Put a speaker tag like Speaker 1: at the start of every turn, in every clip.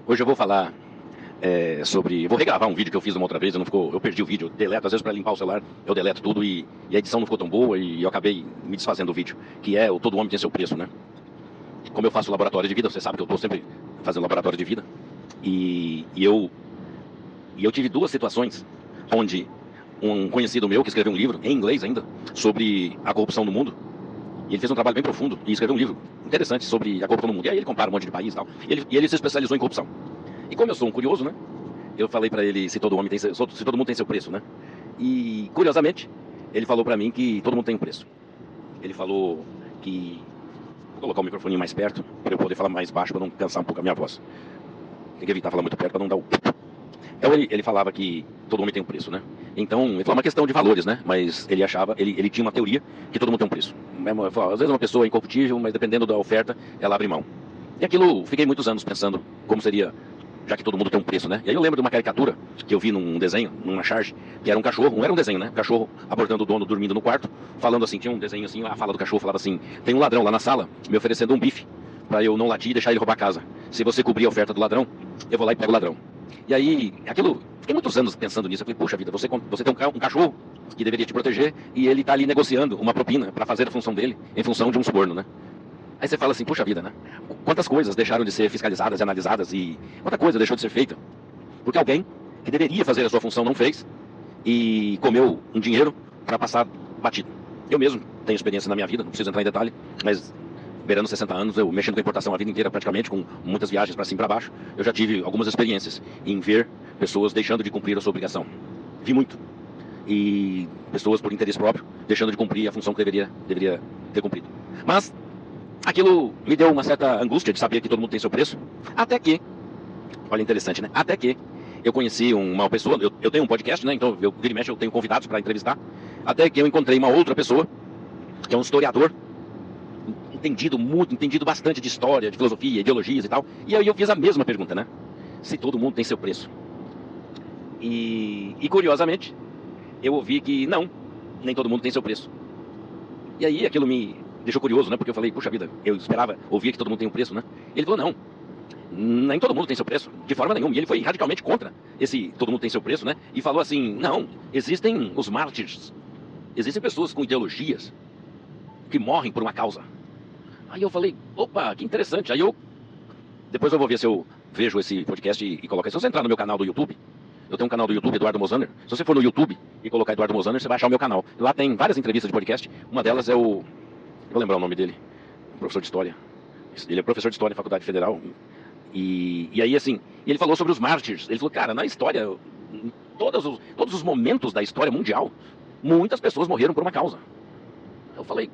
Speaker 1: Hoje eu vou falar sobre... Vou regravar um vídeo que eu fiz uma outra vez, eu perdi o vídeo, eu deleto, às vezes para limpar o celular, eu deleto tudo e a edição não ficou tão boa e eu acabei me desfazendo do vídeo, que é o Todo Homem Tem Seu Preço, né? Como eu faço laboratório de vida, você sabe que eu estou sempre fazendo laboratório de vida, e eu tive duas situações onde um conhecido meu que escreveu um livro, em inglês ainda, sobre a corrupção no mundo, e ele fez um trabalho bem profundo e escreveu um livro interessante sobre a corrupção no mundo. E aí ele compara um monte de país e tal. E ele se especializou em corrupção. E como eu sou um curioso, né? Eu falei pra ele se todo mundo tem seu preço, né? E curiosamente, ele falou pra mim que todo mundo tem um preço. Ele falou que... Vou colocar o microfone mais perto para eu poder falar mais baixo para não cansar um pouco a minha voz. Tem que evitar falar muito perto para não dar o... Então ele falava que todo homem tem um preço, né? Então, ele falou uma questão de valores, né? Mas ele achava, ele tinha uma teoria que todo mundo tem um preço. Às vezes uma pessoa é incorruptível, mas dependendo da oferta, ela abre mão. E aquilo, fiquei muitos anos pensando como seria, já que todo mundo tem um preço, né? E aí eu lembro de uma caricatura que eu vi num desenho, numa charge, que era um cachorro, não era um desenho, né? Um cachorro abordando o dono dormindo no quarto, falando assim, tinha um desenho assim, a fala do cachorro falava assim, tem um ladrão lá na sala me oferecendo um bife para eu não latir e deixar ele roubar a casa. Se você cobrir a oferta do ladrão, eu vou lá e pego o ladrão. E aí, aquilo, fiquei muitos anos pensando nisso. Eu falei, puxa vida, você tem um cachorro que deveria te proteger e ele está ali negociando uma propina para fazer a função dele em função de um suborno, né? Aí você fala assim, puxa vida, né? Quantas coisas deixaram de ser fiscalizadas e analisadas e quanta coisa deixou de ser feita? Porque alguém que deveria fazer a sua função não fez e comeu um dinheiro para passar batido. Eu mesmo tenho experiência na minha vida, não preciso entrar em detalhe, mas... beirando 60 anos, eu mexendo com importação a vida inteira praticamente, com muitas viagens para cima e para baixo, eu já tive algumas experiências em ver pessoas deixando de cumprir a sua obrigação. Vi muito. E pessoas por interesse próprio deixando de cumprir a função que deveria ter cumprido. Mas aquilo me deu uma certa angústia de saber que todo mundo tem seu preço, até que, olha interessante, né? Até que eu conheci uma pessoa, eu tenho um podcast, né? Então eu vira e mexe, eu tenho convidados para entrevistar, até que eu encontrei uma outra pessoa, que é um historiador, entendido bastante de história, de filosofia, ideologias e tal. E aí eu fiz a mesma pergunta, né? Se todo mundo tem seu preço. E curiosamente, eu ouvi que não, nem todo mundo tem seu preço. E aí aquilo me deixou curioso, né? Porque eu falei, puxa vida, eu esperava ouvir que todo mundo tem um preço, né? Ele falou, não, nem todo mundo tem seu preço, de forma nenhuma. E ele foi radicalmente contra esse todo mundo tem seu preço, né? E falou assim, não, existem os mártires, existem pessoas com ideologias que morrem por uma causa. Aí eu falei, opa, que interessante. Aí depois eu vou ver se eu vejo esse podcast e coloco. Se você entrar no meu canal do YouTube, eu tenho um canal do YouTube, Eduardo Mosaner. Se você for no YouTube e colocar Eduardo Mosaner, você vai achar o meu canal. Lá tem várias entrevistas de podcast. Uma delas é o... vou lembrar o nome dele. Professor de História. Ele é professor de História na Faculdade Federal. E aí, assim, ele falou sobre os mártires. Ele falou, cara, na história, em todos os momentos da história mundial, muitas pessoas morreram por uma causa. Eu falei...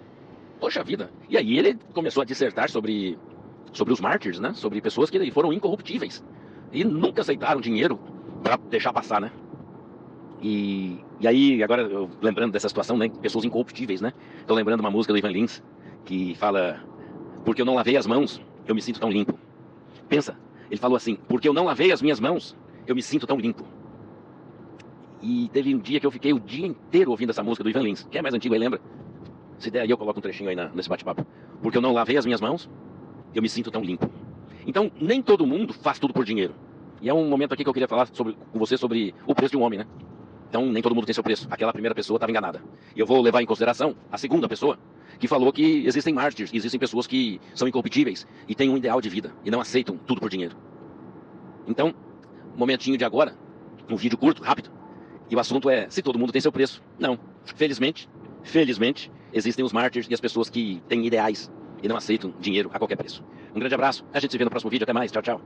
Speaker 1: poxa vida. E aí ele começou a dissertar sobre os mártires, né? Sobre pessoas que foram incorruptíveis e nunca aceitaram dinheiro para deixar passar, né? E aí, agora, lembrando dessa situação, né? Pessoas incorruptíveis, né? Tô lembrando uma música do Ivan Lins que fala: porque eu não lavei as mãos, eu me sinto tão limpo. Pensa, ele falou assim: porque eu não lavei as minhas mãos, eu me sinto tão limpo. E teve um dia que eu fiquei o dia inteiro ouvindo essa música do Ivan Lins. Quem é mais antigo aí lembra? Se der aí eu coloco um trechinho aí nesse bate-papo. Porque eu não lavei as minhas mãos, eu me sinto tão limpo. Então, nem todo mundo faz tudo por dinheiro. E é um momento aqui que eu queria falar com você sobre o preço de um homem, né? Então, nem todo mundo tem seu preço. Aquela primeira pessoa estava enganada. E eu vou levar em consideração a segunda pessoa, que falou que existem mártires, existem pessoas que são incorruptíveis e têm um ideal de vida e não aceitam tudo por dinheiro. Então, momentinho de agora, um vídeo curto, rápido, e o assunto é se todo mundo tem seu preço. Não. Felizmente, existem os mártires e as pessoas que têm ideais e não aceitam dinheiro a qualquer preço. Um grande abraço, a gente se vê no próximo vídeo, até mais, tchau, tchau.